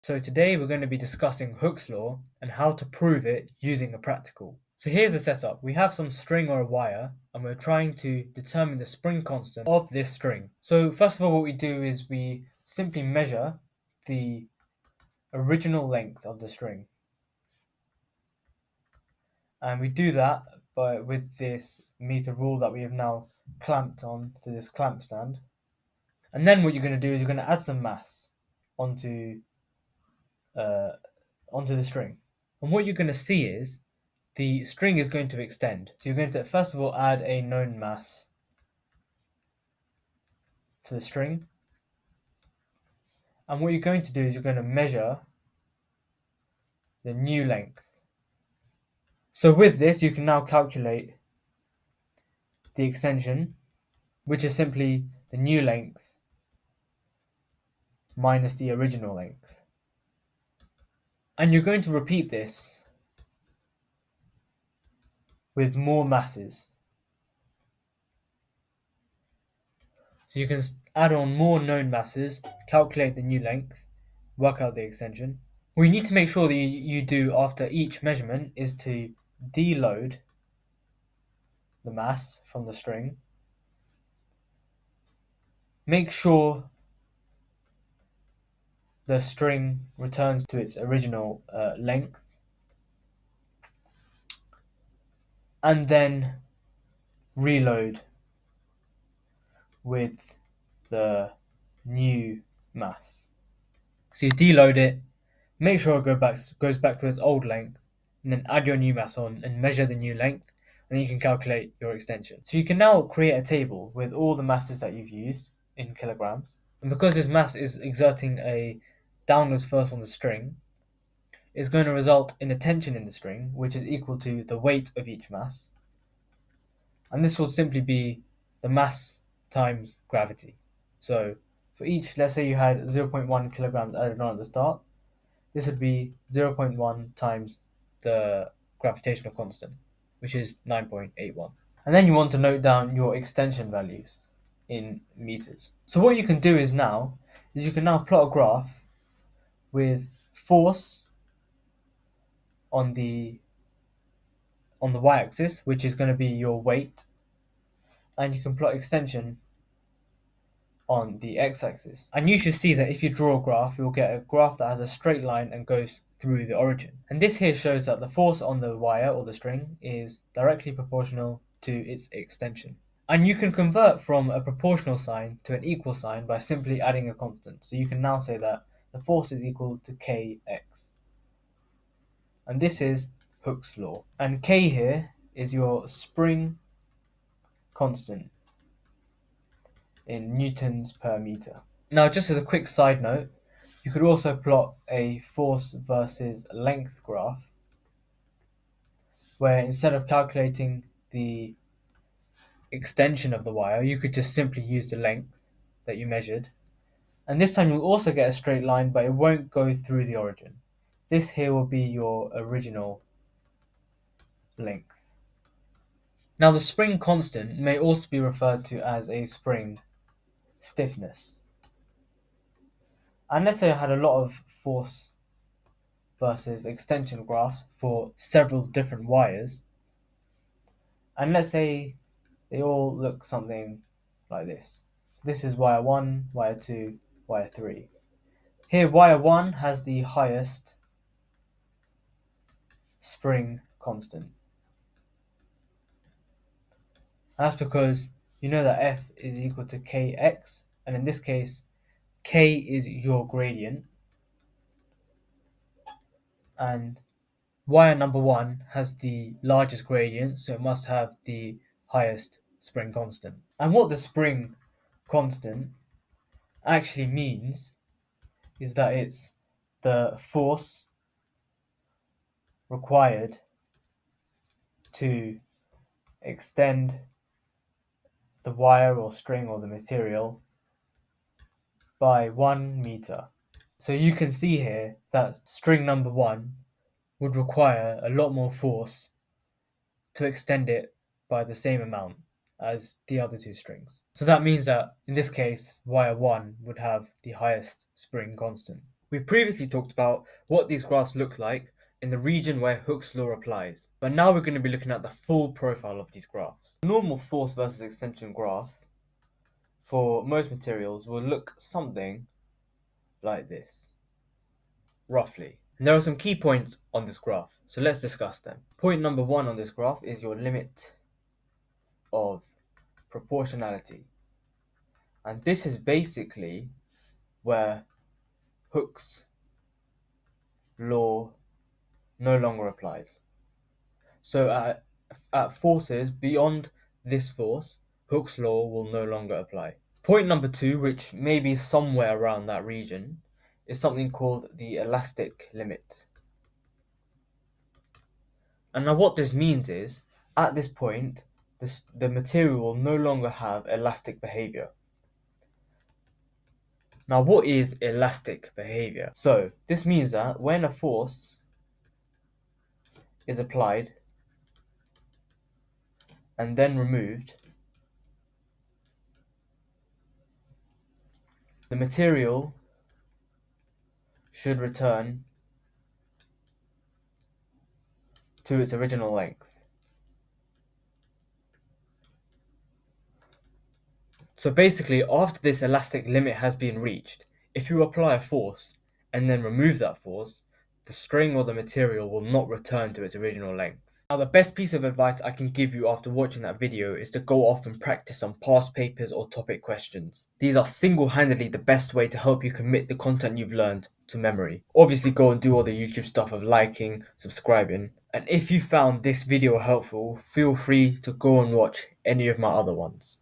So today we're going to be discussing Hooke's law and how to prove it using a practical. So here's the setup. We have some string or a wire and we're trying to determine the spring constant of this string. So first of all what we do is we simply measure the original length of the string. And we do that with this meter rule that we have now clamped on to this clamp stand. And then what you're going to do is you're going to add some mass onto uh, onto the string. And what you're going to see is the string is going to extend. So you're going to first of all add a known mass to the string. And what you're going to do is you're going to measure the new length. So with this, you can now calculate the extension, which is simply the new length minus the original length. And you're going to repeat this with more masses. So you can add on more known masses, calculate the new length, work out the extension. What you need to make sure that you do after each measurement is to deload the mass from the string. Make sure the string returns to its original length, and then reload with the new mass. So you deload it, make sure it goes back to its old length, and then add your new mass on and measure the new length, and then you can calculate your extension. So you can now create a table with all the masses that you've used in kilograms. And because this mass is exerting a downwards force on the string, it's going to result in a tension in the string, which is equal to the weight of each mass. And this will simply be the mass times gravity. So for each, let's say you had 0.1 kilograms added on at the start, this would be 0.1 times the gravitational constant, which is 9.81. And then you want to note down your extension values in meters. So what you can do is you can now plot a graph with force on the y-axis, which is going to be your weight, and you can plot extension on the x-axis. And you should see that if you draw a graph, you'll get a graph that has a straight line and goes through the origin. And this here shows that the force on the wire or the string is directly proportional to its extension. And you can convert from a proportional sign to an equal sign by simply adding a constant. So you can now say that the force is equal to kx. And this is Hooke's law. And k here is your spring constant in newtons per meter. Now, just as a quick side note, you could also plot a force versus length graph, where instead of calculating the extension of the wire, you could just simply use the length that you measured. And this time you'll also get a straight line, but it won't go through the origin. This here will be your original length. Now, the spring constant may also be referred to as a spring stiffness. And let's say I had a lot of force versus extension graphs for several different wires. And let's say they all look something like this. This is wire 1, wire 2, wire 3. Here, wire 1 has the highest spring constant. And that's because you know that F is equal to Kx, and in this case, K is your gradient, and wire number 1 has the largest gradient, so it must have the highest spring constant. And what the spring constant actually means is that it's the force required to extend the wire or string or the material by 1 meter. So you can see here that string number 1 would require a lot more force to extend it by the same amount as the other two strings. So that means that in this case, wire 1 would have the highest spring constant. We previously talked about what these graphs look like in the region where Hooke's law applies, but now we're going to be looking at the full profile of these graphs. A normal force versus extension graph for most materials will look something like this, roughly. And there are some key points on this graph, so let's discuss them. Point number 1 on this graph is your limit of proportionality. And this is basically where Hooke's law no longer applies. So at forces beyond this force, Hooke's law will no longer apply. Point number 2, which may be somewhere around that region, is something called the elastic limit. And now what this means is, at this point, the material will no longer have elastic behavior. Now what is elastic behavior? So this means that when a force is applied and then removed, the material should return to its original length. So basically, after this elastic limit has been reached, if you apply a force and then remove that force, the string or the material will not return to its original length. Now, the best piece of advice I can give you after watching that video is to go off and practice some past papers or topic questions. These are single-handedly the best way to help you commit the content you've learned to memory. Obviously, go and do all the YouTube stuff of liking, subscribing, and if you found this video helpful, feel free to go and watch any of my other ones.